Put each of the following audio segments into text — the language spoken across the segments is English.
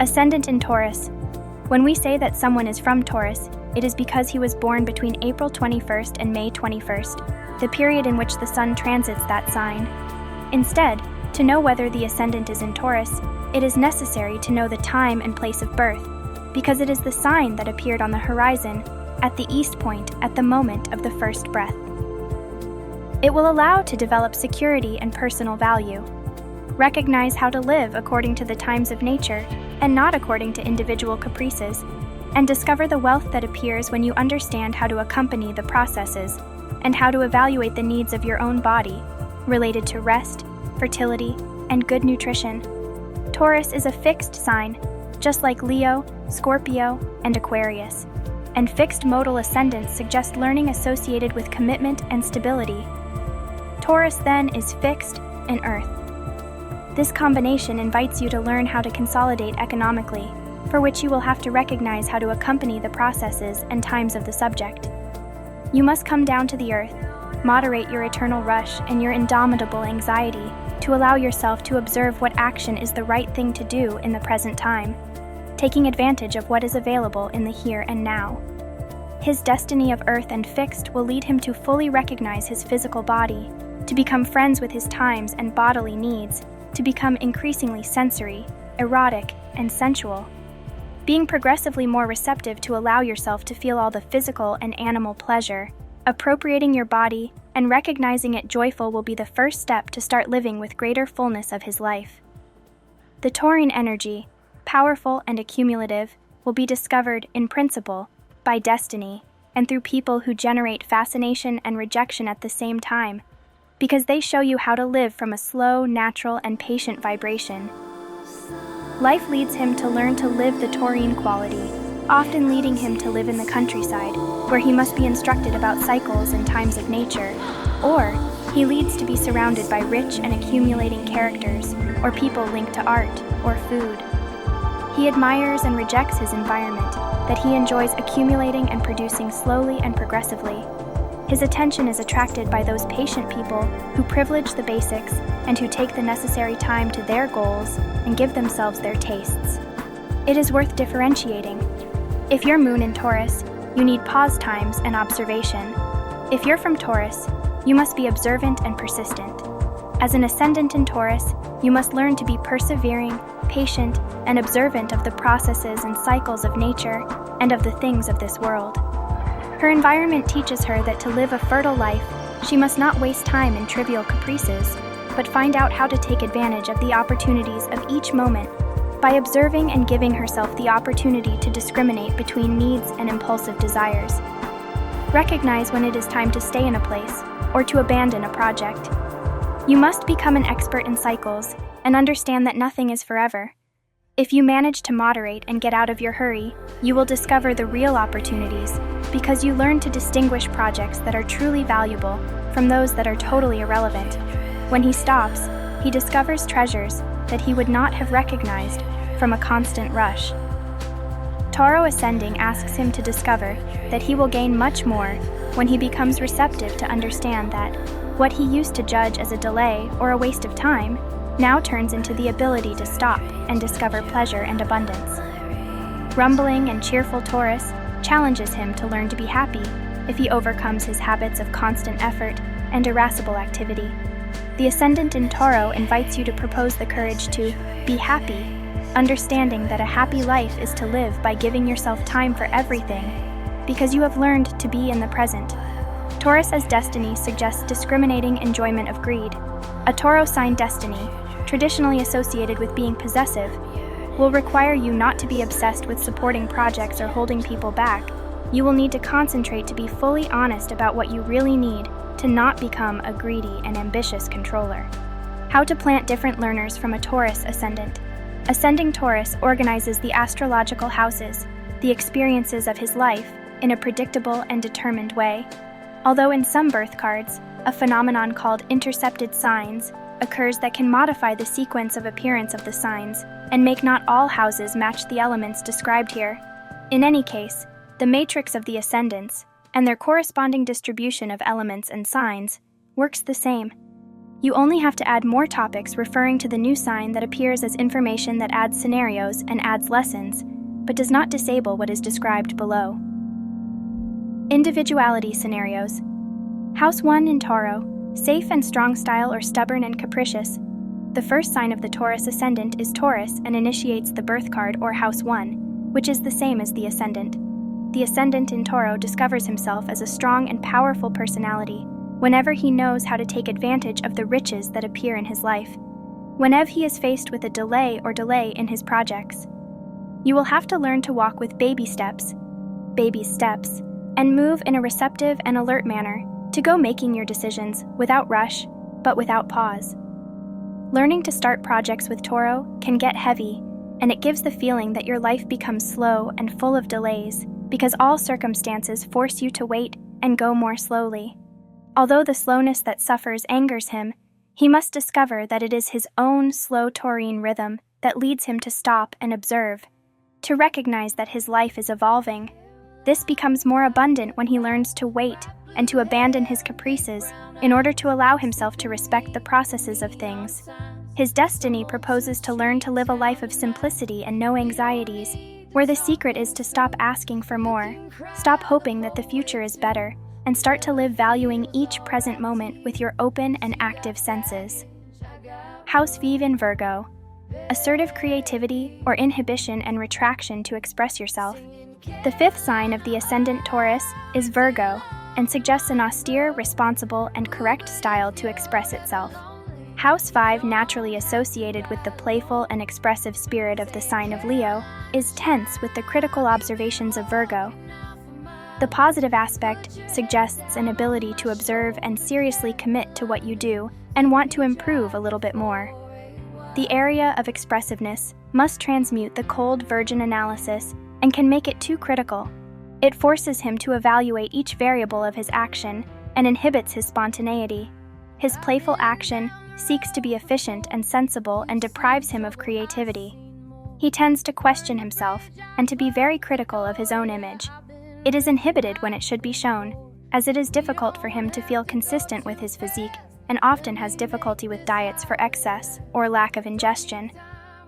Ascendant in Taurus. When we say that someone is from Taurus, it is because he was born between April 21st and May 21st, the period in which the sun transits that sign. Instead, to know whether the ascendant is in Taurus, it is necessary to know the time and place of birth, because it is the sign that appeared on the horizon at the east point at the moment of the first breath. It will allow to develop security and personal value, recognize how to live according to the times of nature and not according to individual caprices, and discover the wealth that appears when you understand how to accompany the processes and how to evaluate the needs of your own body related to rest, fertility, and good nutrition. Taurus is a fixed sign, just like Leo, Scorpio, and Aquarius, and fixed modal ascendants suggest learning associated with commitment and stability. Taurus then is fixed in Earth. This combination invites you to learn how to consolidate economically, for which you will have to recognize how to accompany the processes and times of the subject. You must come down to the earth, moderate your eternal rush and your indomitable anxiety to allow yourself to observe what action is the right thing to do in the present time, taking advantage of what is available in the here and now. His destiny of earth and fixed will lead him to fully recognize his physical body, to become friends with his times and bodily needs, to become increasingly sensory, erotic, and sensual, being progressively more receptive to allow yourself to feel all the physical and animal pleasure. Appropriating your body and recognizing it joyful will be the first step to start living with greater fullness of his life. The Taurian energy, powerful and accumulative, will be discovered, in principle, by destiny and through people who generate fascination and rejection at the same time, because they show you how to live from a slow, natural, and patient vibration. Life leads him to learn to live the Taurian quality, often leading him to live in the countryside, where he must be instructed about cycles and times of nature, or he leads to be surrounded by rich and accumulating characters, or people linked to art or food. He admires and rejects his environment, that he enjoys accumulating and producing slowly and progressively. His attention is attracted by those patient people who privilege the basics and who take the necessary time to their goals and give themselves their tastes. It is worth differentiating. If you're moon in Taurus, you need pause times and observation. If you're from Taurus, you must be observant and persistent. As an ascendant in Taurus, you must learn to be persevering, patient, and observant of the processes and cycles of nature and of the things of this world. Her environment teaches her that to live a fertile life, she must not waste time in trivial caprices, but find out how to take advantage of the opportunities of each moment by observing and giving herself the opportunity to discriminate between needs and impulsive desires. Recognize when it is time to stay in a place or to abandon a project. You must become an expert in cycles and understand that nothing is forever. If you manage to moderate and get out of your hurry, you will discover the real opportunities because you learn to distinguish projects that are truly valuable from those that are totally irrelevant. When he stops, he discovers treasures that he would not have recognized from a constant rush. Taurean ascending asks him to discover that he will gain much more when he becomes receptive to understand that what he used to judge as a delay or a waste of time now turns into the ability to stop and discover pleasure and abundance. Rumbling and cheerful Taurus challenges him to learn to be happy if he overcomes his habits of constant effort and irascible activity. The ascendant in Tauro invites you to propose the courage to be happy, understanding that a happy life is to live by giving yourself time for everything, because you have learned to be in the present. Taurus as destiny suggests discriminating enjoyment of greed. A Tauro sign destiny, traditionally associated with being possessive, will require you not to be obsessed with supporting projects or holding people back. You will need to concentrate to be fully honest about what you really need to not become a greedy and ambitious controller. How to plant different learners from a Taurus ascendant. Ascending Taurus organizes the astrological houses, the experiences of his life, in a predictable and determined way. Although in some birth cards, a phenomenon called intercepted signs occurs that can modify the sequence of appearance of the signs and make not all houses match the elements described here. In any case, the matrix of the ascendants and their corresponding distribution of elements and signs works the same. You only have to add more topics referring to the new sign that appears as information that adds scenarios and adds lessons, but does not disable what is described below. Individuality scenarios. House 1 in Taureau, safe and strong style or stubborn and capricious. The first sign of the Taurus ascendant is Taurus and initiates the birth card or House 1, which is the same as the ascendant. The ascendant in Taureau discovers himself as a strong and powerful personality whenever he knows how to take advantage of the riches that appear in his life, whenever he is faced with a delay in his projects. You will have to learn to walk with baby steps, and move in a receptive and alert manner to go making your decisions without rush, but without pause. Learning to start projects with Taureau can get heavy, and it gives the feeling that your life becomes slow and full of delays because all circumstances force you to wait and go more slowly. Although the slowness that suffers angers him, he must discover that it is his own slow Taurian rhythm that leads him to stop and observe, to recognize that his life is evolving. This becomes more abundant when he learns to wait and to abandon his caprices in order to allow himself to respect the processes of things. His destiny proposes to learn to live a life of simplicity and no anxieties, where the secret is to stop asking for more, stop hoping that the future is better, and start to live valuing each present moment with your open and active senses. House 5 in Virgo. Assertive creativity or inhibition and retraction to express yourself. The fifth sign of the ascendant Taurus is Virgo and suggests an austere, responsible, and correct style to express itself. House 5, naturally associated with the playful and expressive spirit of the sign of Leo, is tense with the critical observations of Virgo. The positive aspect suggests an ability to observe and seriously commit to what you do and want to improve a little bit more. The area of expressiveness must transmute the cold virgin analysis and can make it too critical. It forces him to evaluate each variable of his action and inhibits his spontaneity. His playful action seeks to be efficient and sensible and deprives him of creativity. He tends to question himself and to be very critical of his own image. It is inhibited when it should be shown, as it is difficult for him to feel consistent with his physique and often has difficulty with diets for excess or lack of ingestion.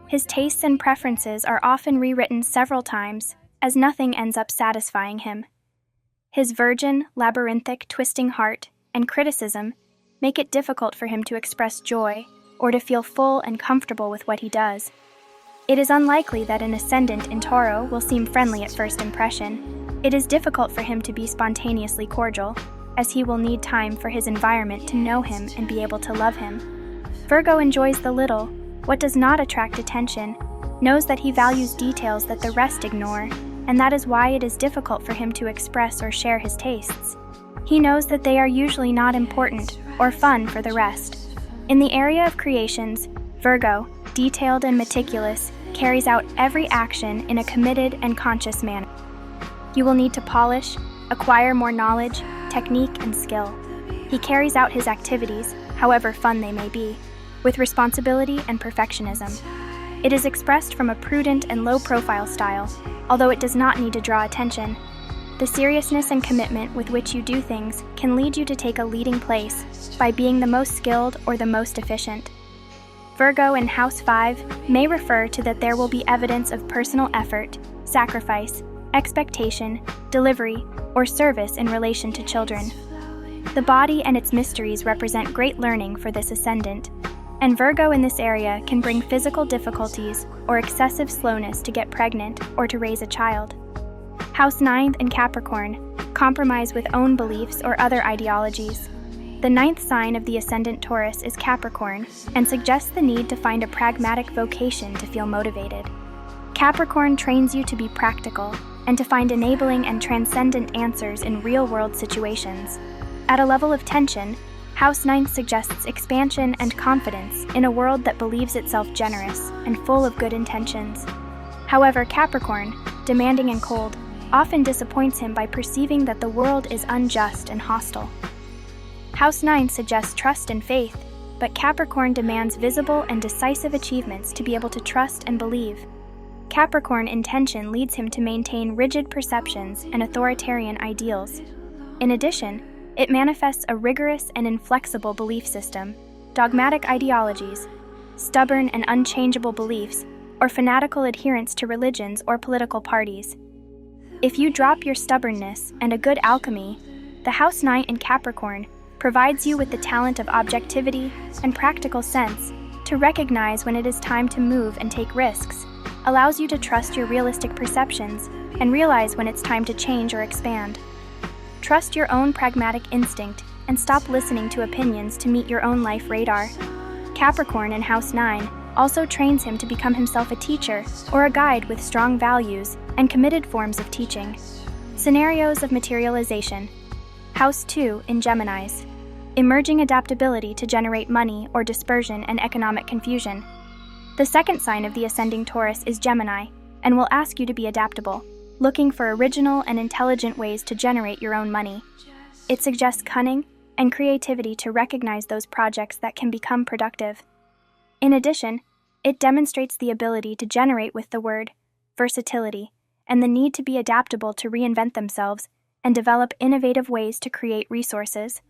His tastes and preferences are often rewritten several times, as nothing ends up satisfying him. His virgin, labyrinthic, twisting heart and criticism make it difficult for him to express joy or to feel full and comfortable with what he does. It is unlikely that an ascendant in Taureau will seem friendly at first impression. It is difficult for him to be spontaneously cordial, as he will need time for his environment to know him and be able to love him. Virgo enjoys the little, what does not attract attention, knows that he values details that the rest ignore, and that is why it is difficult for him to express or share his tastes. He knows that they are usually not important or fun for the rest. In the area of creations, Virgo, detailed and meticulous, carries out every action in a committed and conscious manner. You will need to polish, acquire more knowledge, technique, and skill. He carries out his activities, however fun they may be, with responsibility and perfectionism. It is expressed from a prudent and low-profile style, although it does not need to draw attention. The seriousness and commitment with which you do things can lead you to take a leading place by being the most skilled or the most efficient. Virgo in House 5 may refer to that there will be evidence of personal effort, sacrifice, expectation, delivery, or service in relation to children. The body and its mysteries represent great learning for this ascendant, and Virgo in this area can bring physical difficulties or excessive slowness to get pregnant or to raise a child. House 9 in Capricorn, compromise with own beliefs or other ideologies. The 9th sign of the ascendant Taurus is Capricorn and suggests the need to find a pragmatic vocation to feel motivated. Capricorn trains you to be practical and to find enabling and transcendent answers in real-world situations. At a level of tension, House 9 suggests expansion and confidence in a world that believes itself generous and full of good intentions. However, Capricorn, demanding and cold, often disappoints him by perceiving that the world is unjust and hostile. House 9 suggests trust and faith, but Capricorn demands visible and decisive achievements to be able to trust and believe. Capricorn intention leads him to maintain rigid perceptions and authoritarian ideals. In addition, it manifests a rigorous and inflexible belief system. dogmatic ideologies, stubborn and unchangeable beliefs, or fanatical adherence to religions or political parties. If you drop your stubbornness and a good alchemy, the House 9 in Capricorn provides you with the talent of objectivity and practical sense to recognize when it is time to move and take risks, allows you to trust your realistic perceptions and realize when it's time to change or expand. Trust your own pragmatic instinct and stop listening to opinions to meet your own life radar. Capricorn in House 9 also trains him to become himself a teacher or a guide with strong values and committed forms of teaching. Scenarios of materialization. House 2 in Geminis. Emerging adaptability to generate money or dispersion and economic confusion. The second sign of the ascending Taurus is Gemini and will ask you to be adaptable, looking for original and intelligent ways to generate your own money. It suggests cunning and creativity to recognize those projects that can become productive. In addition, it demonstrates the ability to generate with the word versatility and the need to be adaptable to reinvent themselves and develop innovative ways to create resources.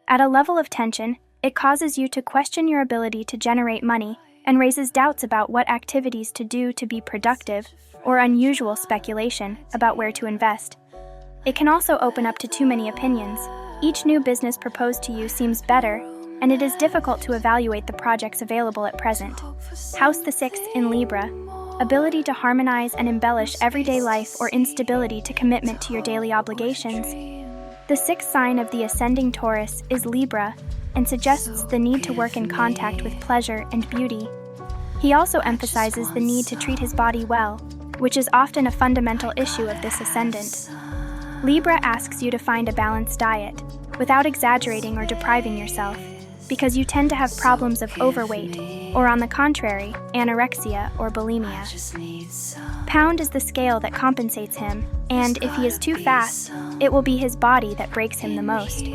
At a level of tension, it causes you to question your ability to generate money and raises doubts about what activities to do to be productive or unusual speculation about where to invest. It can also open up to too many opinions. Each new business proposed to you seems better, and it is difficult to evaluate the projects available at present. House the 6th in Libra. Ability to harmonize and embellish everyday life or instability to commitment to your daily obligations. The 6th sign of the ascending Taurus is Libra and suggests the need to work in contact with pleasure and beauty. He also emphasizes the need to treat his body well, which is often a fundamental issue of this ascendant. Libra asks you to find a balanced diet, without exaggerating or depriving yourself, because you tend to have problems of overweight, or on the contrary, anorexia or bulimia. Pound is the scale that compensates him, and if he is too fast, it will be his body that breaks him the most.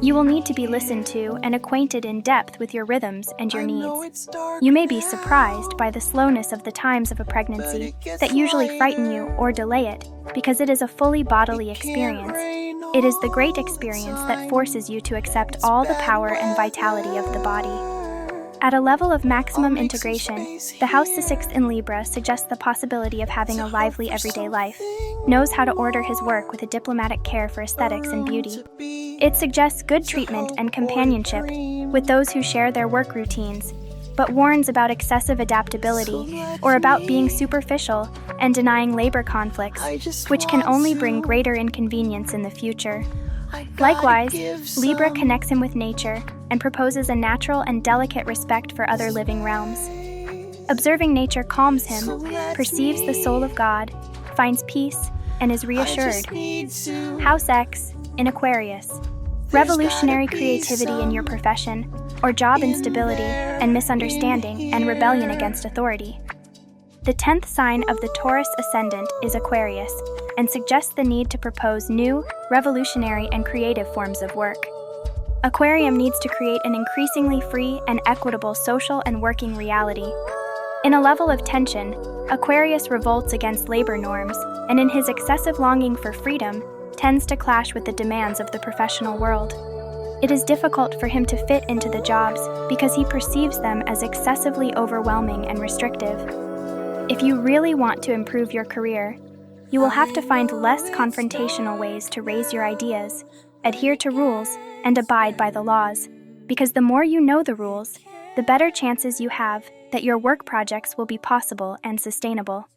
You will need to be listened to and acquainted in depth with your rhythms and your needs. You may be surprised by the slowness of the times of a pregnancy that usually frighten you or delay it, because it is a fully bodily experience. It is the great experience that forces you to accept all the power and vitality of the body. At a level of maximum integration, the House the 6th in Libra suggests the possibility of having a lively everyday life, knows how to order his work with a diplomatic care for aesthetics and beauty. It suggests good treatment and companionship with those who share their work routines, but warns about excessive adaptability or about being superficial and denying labor conflicts, which can only bring greater inconvenience in the future. Likewise, Libra connects him with nature and proposes a natural and delicate respect for other living realms. Observing nature calms him, perceives the soul of God, finds peace, and is reassured. House X in Aquarius. Revolutionary creativity in your profession, or job instability and misunderstanding and rebellion against authority. The 10th sign of the Taurus ascendant is Aquarius and suggests the need to propose new, revolutionary, and creative forms of work. Aquarium needs to create an increasingly free and equitable social and working reality. In a level of tension, Aquarius revolts against labor norms, and in his excessive longing for freedom, tends to clash with the demands of the professional world. It is difficult for him to fit into the jobs because he perceives them as excessively overwhelming and restrictive. If you really want to improve your career, you will have to find less confrontational ways to raise your ideas, adhere to rules, and abide by the laws, because the more you know the rules, the better chances you have that your work projects will be possible and sustainable.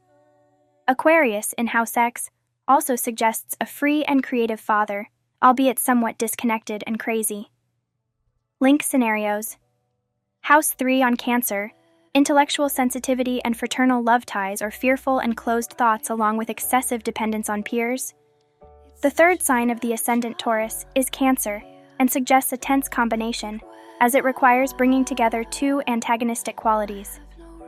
Aquarius in House X also suggests a free and creative father, albeit somewhat disconnected and crazy. Link scenarios. House 3 on Cancer. Intellectual sensitivity and fraternal love ties or fearful and closed thoughts along with excessive dependence on peers. The 3rd sign of the ascendant Taurus is Cancer and suggests a tense combination, as it requires bringing together two antagonistic qualities: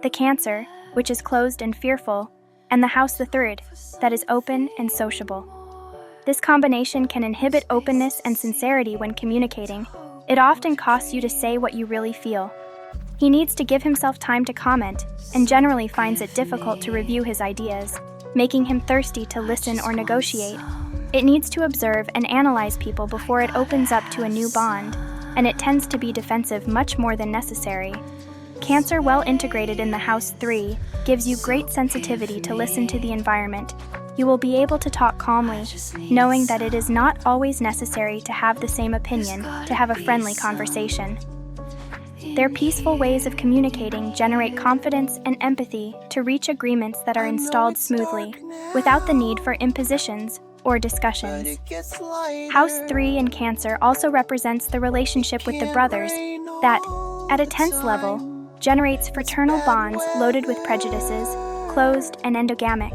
the Cancer, which is closed and fearful, and the House the 3rd, that is open and sociable. This combination can inhibit openness and sincerity when communicating. It often costs you to say what you really feel. He needs to give himself time to comment, and generally finds it difficult to review his ideas, making him thirsty to listen or negotiate. It needs to observe and analyze people before it opens up to a new bond. and it tends to be defensive much more than necessary. Cancer, well integrated in the house 3, gives you great sensitivity to listen to the environment. You will be able to talk calmly, knowing that it is not always necessary to have the same opinion to have a friendly conversation. Their peaceful ways of communicating generate confidence and empathy to reach agreements that are installed smoothly, without the need for impositions or discussions. House 3 in Cancer also represents the relationship with the brothers that, at a tense level, generates fraternal bonds loaded with prejudices, closed and endogamic.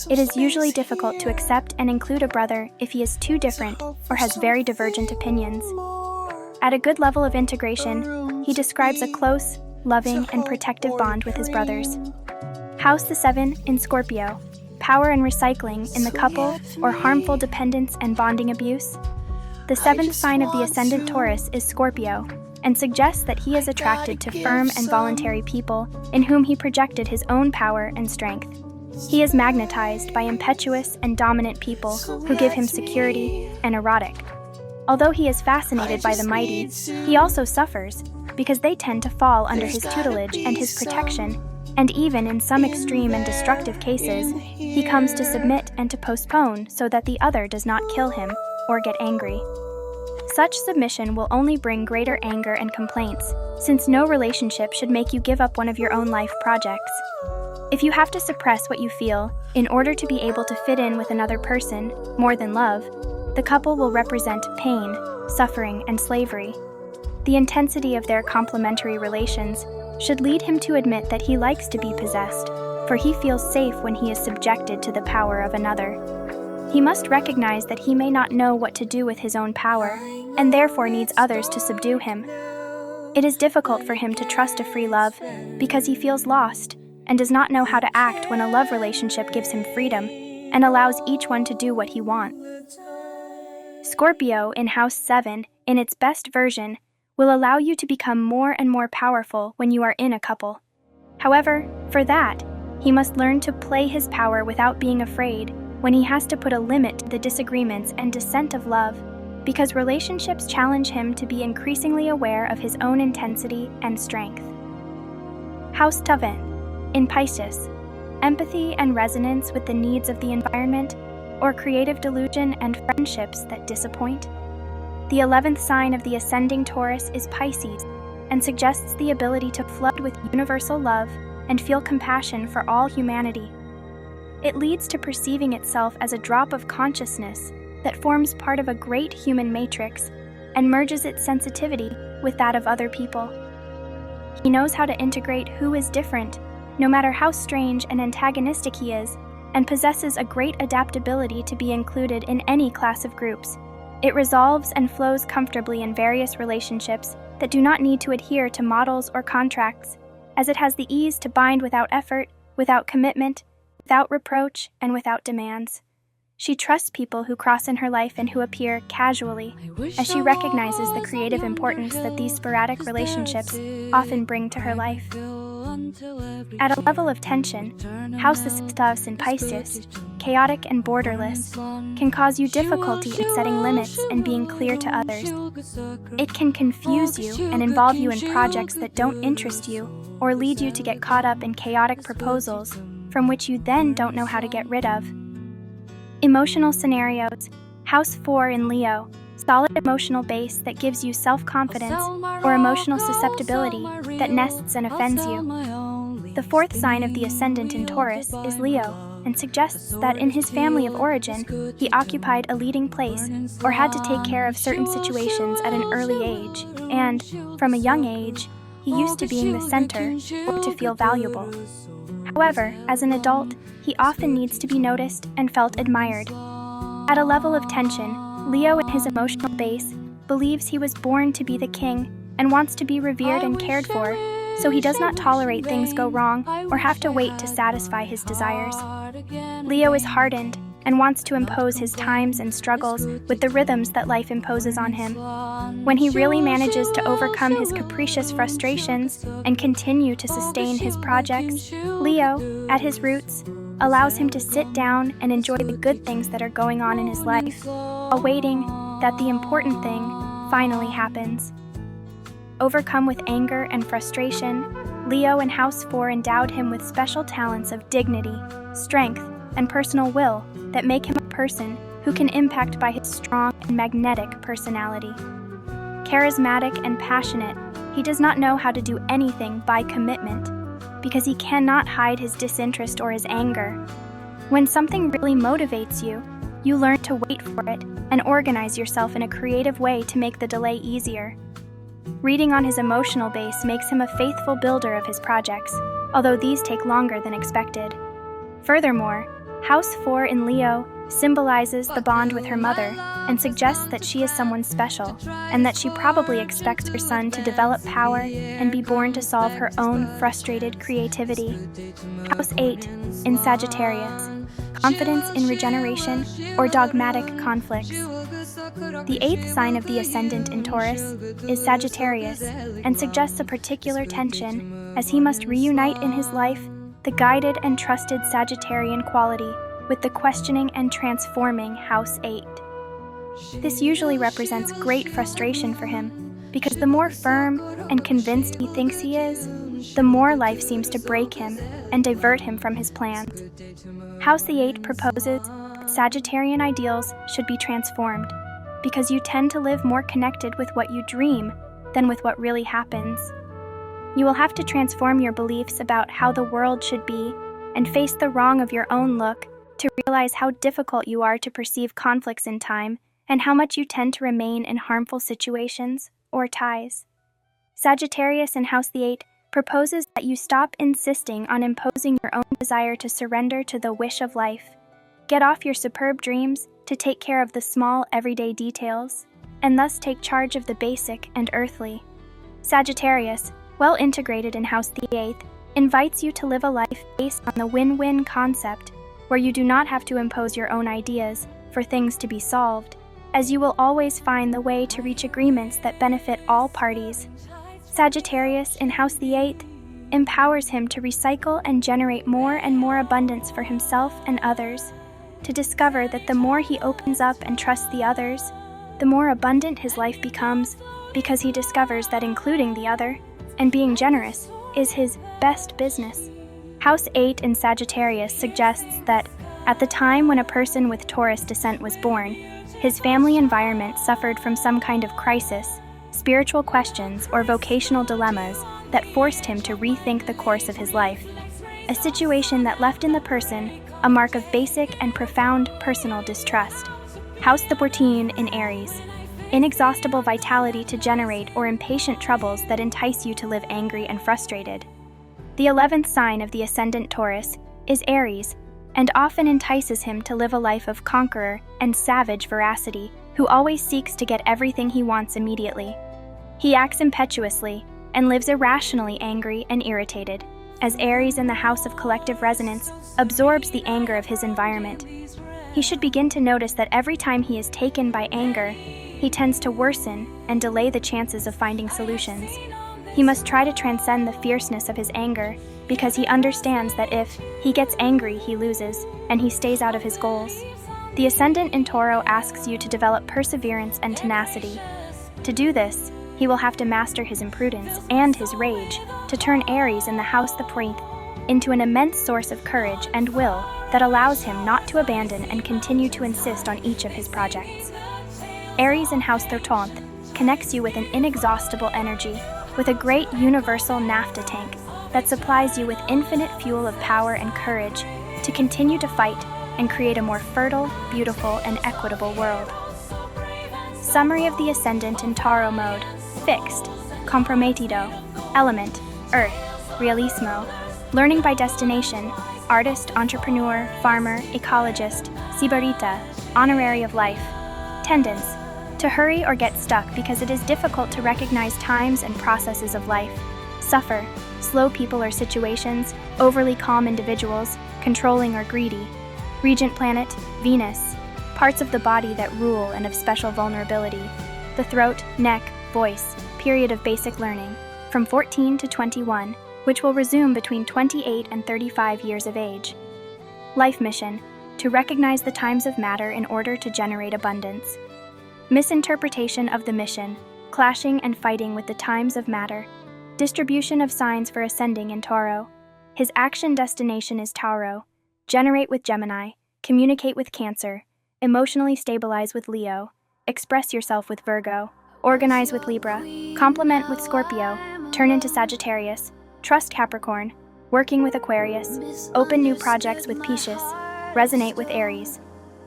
It is usually difficult to accept and include a brother if he is too different or has very divergent opinions. At a good level of integration, he describes a close, loving, and protective bond with his brothers. House 7 in Scorpio, power and recycling in the couple or harmful dependence and bonding abuse. The 7th sign of the Ascendant Taurus is Scorpio, and suggests that he is attracted to firm and voluntary people in whom he projected his own power and strength. He is magnetized by impetuous and dominant people who give him security and erotic. Although he is fascinated by the mighty, he also suffers because they tend to fall under his tutelage and his protection, and even in some extreme and destructive cases, he comes to submit and to postpone so that the other does not kill him or get angry. Such submission will only bring greater anger and complaints, since no relationship should make you give up one of your own life projects. If you have to suppress what you feel in order to be able to fit in with another person, more than love, the couple will represent pain, suffering, and slavery. The intensity of their complementary relations should lead him to admit that he likes to be possessed, for he feels safe when he is subjected to the power of another. He must recognize that he may not know what to do with his own power, and therefore needs others to subdue him. It is difficult for him to trust a free love because he feels lost and does not know how to act when a love relationship gives him freedom and allows each one to do what he wants. Scorpio in House 7, in its best version, will allow you to become more and more powerful when you are in a couple. However, for that, he must learn to play his power without being afraid when he has to put a limit to the disagreements and dissent of love, because relationships challenge him to be increasingly aware of his own intensity and strength. House 7, in Pisces, empathy and resonance with the needs of the environment, or creative delusion and friendships that disappoint. The 11th sign of the ascending Taurus is Pisces, and suggests the ability to flood with universal love and feel compassion for all humanity. It leads to perceiving itself as a drop of consciousness that forms part of a great human matrix and merges its sensitivity with that of other people. He knows how to integrate who is different, no matter how strange and antagonistic he is, and possesses a great adaptability to be included in any class of groups. It resolves and flows comfortably in various relationships that do not need to adhere to models or contracts, as it has the ease to bind without effort, without commitment, without reproach, and without demands. She trusts people who cross in her life and who appear casually, as she recognizes the creative importance that these sporadic relationships often bring to her life. At a level of tension, House 6 in Pisces, chaotic and borderless, can cause you difficulty in setting limits and being clear to others. It can confuse you and involve you in projects that don't interest you or lead you to get caught up in chaotic proposals from which you then don't know how to get rid of. Emotional scenarios, House 4 in Leo, solid emotional base that gives you self-confidence or emotional susceptibility that nests and offends you. The 4th sign of the Ascendant in Taurus is Leo, and suggests that in his family of origin, he occupied a leading place or had to take care of certain situations at an early age, and, from a young age, he used to being the center or to feel valuable. However, as an adult, he often needs to be noticed and felt admired. At a level of tension, Leo in his emotional base believes he was born to be the king and wants to be revered and cared for, so he does not tolerate things go wrong or have to wait to satisfy his desires. Leo is hardened and wants to impose his times and struggles with the rhythms that life imposes on him. When he really manages to overcome his capricious frustrations and continue to sustain his projects, Leo, at his roots, allows him to sit down and enjoy the good things that are going on in his life, awaiting that the important thing, finally happens. Overcome with anger and frustration, Leo in House 4 endowed him with special talents of dignity, strength, and personal will that make him a person who can impact by his strong and magnetic personality. Charismatic and passionate, he does not know how to do anything by commitment, because he cannot hide his disinterest or his anger. When something really motivates you, you learn to wait for it and organize yourself in a creative way to make the delay easier. Reading on his emotional base makes him a faithful builder of his projects, although these take longer than expected. Furthermore, House 4 in Leo symbolizes the bond with her mother and suggests that she is someone special and that she probably expects her son to develop power and be born to solve her own frustrated creativity. House 8 in Sagittarius, confidence in regeneration or dogmatic conflicts. The 8th sign of the Ascendant in Taurus is Sagittarius and suggests a particular tension as he must reunite in his life the guided and trusted Sagittarian quality with the questioning and transforming House 8. This usually represents great frustration for him, because the more firm and convinced he thinks he is, the more life seems to break him and divert him from his plans. House the 8 proposes that Sagittarian ideals should be transformed, because you tend to live more connected with what you dream than with what really happens. You will have to transform your beliefs about how the world should be and face the wrong of your own look to realize how difficult you are to perceive conflicts in time and how much you tend to remain in harmful situations or ties. Sagittarius in House the 8 proposes that you stop insisting on imposing your own desire to surrender to the wish of life. Get off your superb dreams to take care of the small, everyday details, and thus take charge of the basic and earthly. Sagittarius, well integrated in House the 8th, invites you to live a life based on the win-win concept, where you do not have to impose your own ideas for things to be solved, as you will always find the way to reach agreements that benefit all parties. Sagittarius in House the 8th empowers him to recycle and generate more and more abundance for himself and others, to discover that the more he opens up and trusts the others, the more abundant his life becomes, because he discovers that including the other and being generous is his best business. House 8 in Sagittarius suggests that, at the time when a person with Taurus descent was born, his family environment suffered from some kind of crisis, spiritual questions, or vocational dilemmas that forced him to rethink the course of his life. A situation that left in the person a mark of basic and profound personal distrust. House the 14 in Aries, inexhaustible vitality to generate or impatient troubles that entice you to live angry and frustrated. The 11th sign of the Ascendant Taurus is Aries, and often entices him to live a life of conqueror and savage veracity, who always seeks to get everything he wants immediately. He acts impetuously and lives irrationally angry and irritated, as Aries in the House of Collective Resonance absorbs the anger of his environment. He should begin to notice that every time he is taken by anger, he tends to worsen and delay the chances of finding solutions. He must try to transcend the fierceness of his anger, because he understands that if he gets angry, he loses, and he stays out of his goals. The Ascendant in Taureau asks you to develop perseverance and tenacity. To do this, he will have to master his imprudence and his rage to turn Aries in the House the 9th into an immense source of courage and will that allows him not to abandon and continue to insist on each of his projects. Aries in House 13th connects you with an inexhaustible energy, with a great universal naphtha tank that supplies you with infinite fuel of power and courage to continue to fight and create a more fertile, beautiful, and equitable world. Summary of the Ascendant in Taureau mode: fixed, comprometido, element, earth, realismo, learning by destination, artist, entrepreneur, farmer, ecologist, sibarita, honorary of life. Tendence: to hurry or get stuck because it is difficult to recognize times and processes of life. Suffer: slow people or situations, overly calm individuals, controlling or greedy. Regent planet: Venus. Parts of the body that rule and of special vulnerability. The throat, neck, voice. Period of basic learning, from 14 to 21, which will resume between 28 and 35 years of age. Life mission: to recognize the times of matter in order to generate abundance. Misinterpretation of the mission, clashing and fighting with the times of matter. Distribution of signs for ascending in Taurean. His action destination is Taurus. Generate with Gemini, communicate with Cancer, emotionally stabilize with Leo, express yourself with Virgo, organize with Libra, complement with Scorpio, turn into Sagittarius, trust Capricorn, working with Aquarius, open new projects with Pisces, resonate with Aries.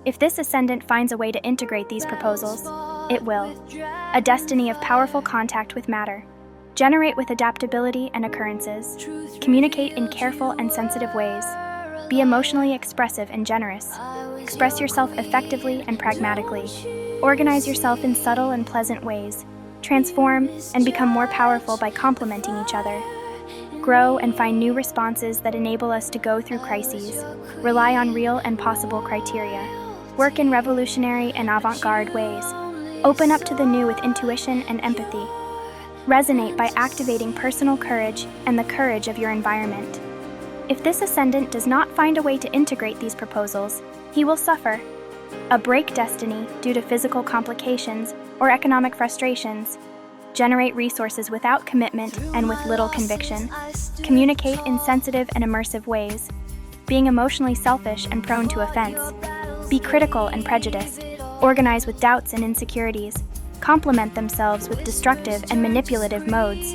If this ascendant finds a way to integrate these proposals, it will. A destiny of powerful contact with matter. Generate with adaptability and occurrences. Communicate in careful and sensitive ways. Be emotionally expressive and generous. Express yourself effectively and pragmatically. Organize yourself in subtle and pleasant ways. Transform and become more powerful by complementing each other. Grow and find new responses that enable us to go through crises. Rely on real and possible criteria. Work in revolutionary and avant-garde ways. Open up to the new with intuition and empathy. Resonate by activating personal courage and the courage of your environment. If this ascendant does not find a way to integrate these proposals, he will suffer a break destiny due to physical complications or economic frustrations. Generate resources without commitment and with little conviction. Communicate in sensitive and immersive ways. Being emotionally selfish and prone to offense. Be critical and prejudiced. Organize with doubts and insecurities. Complement themselves with destructive and manipulative modes.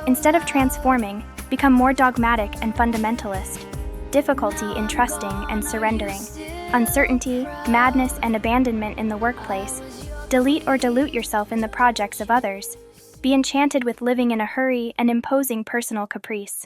Instead of transforming, become more dogmatic and fundamentalist. Difficulty in trusting and surrendering. Uncertainty, madness, and abandonment in the workplace. Delete or dilute yourself in the projects of others. Be enchanted with living in a hurry and imposing personal caprice.